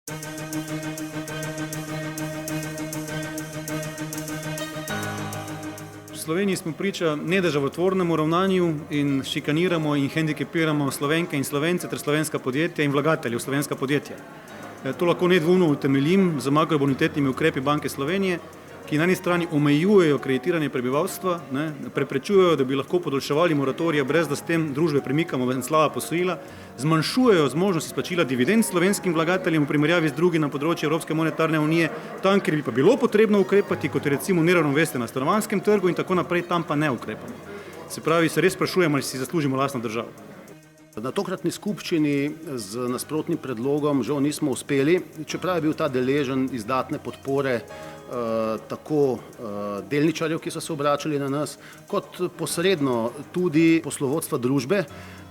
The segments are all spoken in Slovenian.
V Sloveniji smo priča nedržavotvornemu ravnanju in šikaniramo in hendikepiramo Slovenke in Slovence ter slovenska podjetja in vlagatelje v slovenska podjetja. To lahko nedvoumno utemeljim z makrobonitetnimi ukrepi Banke Slovenije, ki na eni strani omejujejo kreditiranje prebivalstva, preprečujejo, da bi lahko podaljševali moratorije, brez da s tem družbe premikamo v slaba posojila, zmanjšujejo zmožnost izplačila dividend slovenskim vlagateljem v primerjavi z drugim na področju Evropske monetarne unije, tam, kjer bi pa bilo potrebno ukrepati, kot je recimo neravnovesje na stanovanjskem trgu in tako naprej, tam pa ne ukrepamo. Se pravi, se res sprašujemo, ali si zaslužimo lastno državo. Na tokratni skupščini z nasprotnim predlogom žal nismo uspeli, čeprav je bil ta deležen izdatne podpore tako delničarjev, ki so se obračali na nas, kot posredno tudi poslovodstva družbe.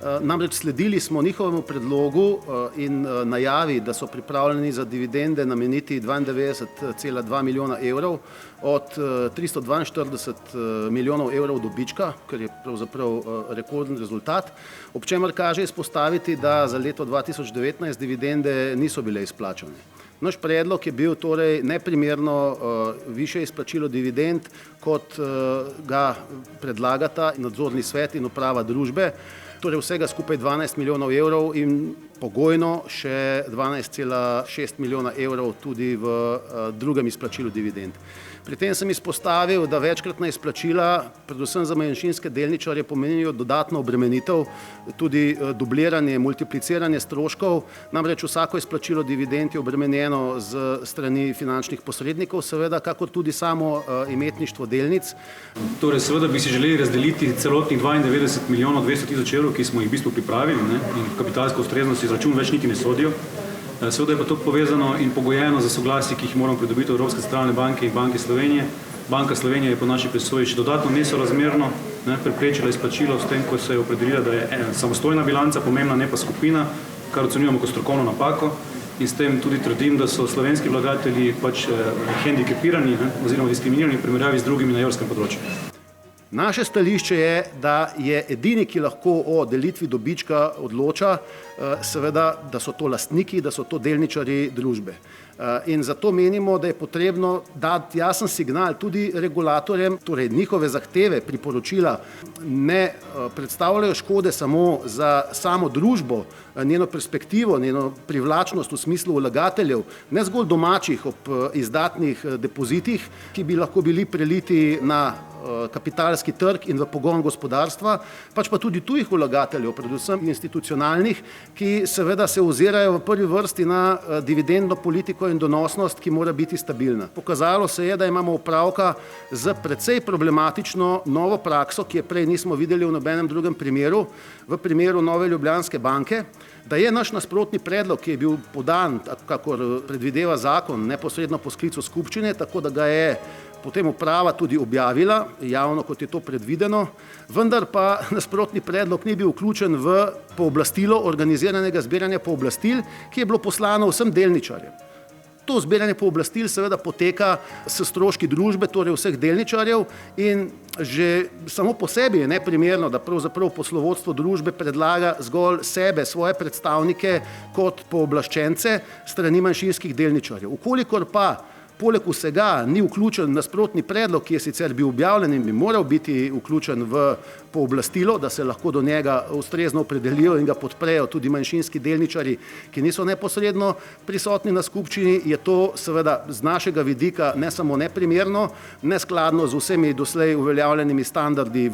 Namreč sledili smo njihovemu predlogu in najavi, da so pripravljeni za dividende nameniti 92,2 milijona evrov od 342 milijonov evrov dobička, kar je pravzaprav rekorden rezultat, ob čemer kaže izpostaviti, da za leto 2019 dividende niso bile izplačane. Naš predlog je bil torej neprimerno višje izplačilo dividend, kot ga predlagata nadzorni svet in uprava družbe, torej vsega skupaj 12 milijonov evrov in pogojno še 12,6 milijona evrov tudi v drugem izplačilu dividend. Pri tem sem izpostavil, da večkratna izplačila, predvsem za manjšinske delničarje, pomenijo dodatno obremenitev, tudi dubliranje, multipliciranje stroškov, namreč vsako izplačilo dividend je obremenjeno z strani finančnih posrednikov, seveda, kakor tudi samo imetništvo delnic. Torej, seveda bi si želeli razdeliti celotnih 92 milijonov 200 tisoč evrov, ki smo jih v bistvu pripravili, in kapitalsko ustreznost izračun več niti ne sodijo. Seveda je pa to povezano in pogojeno za soglasje, ki jih moramo pridobiti od Evropske centralne banke in Banke Slovenije. Banka Slovenije je po naši presoji še dodatno nesorazmerno preprečila izplačilo s tem, ko se je opredelila, da je samostojna bilanca pomembna, ne pa skupina, kar ocenjujemo kot strokovno napako. In s tem tudi trdim, da so slovenski vlagatelji pač hendikepirani oziroma diskriminirani v primerjavi z drugimi na evropskem področju. Naše stališče je, da je edini, ki lahko o delitvi dobička odloča, seveda, da so to lastniki, da so to delničarji družbe. In zato menimo, da je potrebno dati jasen signal tudi regulatorjem, torej njihove zahteve, priporočila ne predstavljajo škode samo za samo družbo, njeno perspektivo, njeno privlačnost v smislu vlagateljev, ne zgolj domačih ob izdatnih depozitih, ki bi lahko bili preliti na kapitalski trg in v pogon gospodarstva, pač pa tudi tujih vlagateljev, predvsem institucionalnih, ki seveda se ozirajo v prvi vrsti na dividendno politiko in donosnost, ki mora biti stabilna. Pokazalo se je, da imamo opravka z precej problematično novo prakso, ki je prej nismo videli v nobenem drugem primeru, v primeru Nove Ljubljanske banke, da je naš nasprotni predlog, ki je bil podan, kakor predvideva zakon, neposredno po sklicu skupščine, tako da ga je potem uprava tudi objavila, javno, kot je to predvideno, vendar pa nasprotni predlog ni bil vključen v pooblastilo organiziranega zbiranja pooblastil, ki je bilo poslano vsem delničarjem. To zbiranje pooblastil seveda poteka s stroški družbe, torej vseh delničarjev, in že samo po sebi je neprimerno, da pravzaprav poslovodstvo družbe predlaga zgolj sebe, svoje predstavnike kot pooblaščence strani manjšinskih delničarjev. Ukolikor pa poleg vsega ni vključen nasprotni predlog, ki je sicer bil objavljen in bi moral biti vključen v pooblastilo, da se lahko do njega ustrezno opredelijo in ga podprejo tudi manjšinski delničarji, ki niso neposredno prisotni na skupščini, je to seveda z našega vidika ne samo neprimerno, neskladno z vsemi doslej uveljavljenimi standardi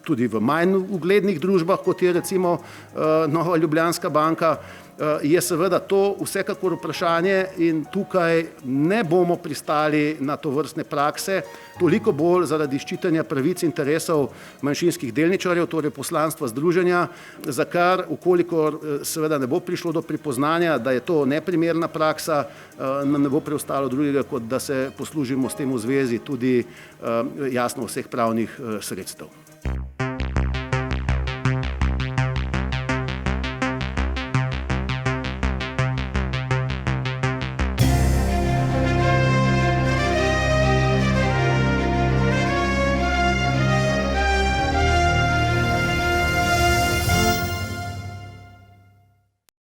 tudi v manj uglednih družbah, kot je recimo Nova Ljubljanska banka, je seveda to vsekakor vprašanje in tukaj ne bomo pristali na tovrstne prakse, toliko bolj zaradi ščitanja pravic interesov manjšinskih delničarjev, torej poslanstva združenja, za kar, ukolikor seveda ne bo prišlo do pripoznanja, da je to neprimerna praksa, nam ne bo preostalo drugega, kot da se poslužimo s tem v zvezi tudi jasno vseh pravnih sredstev.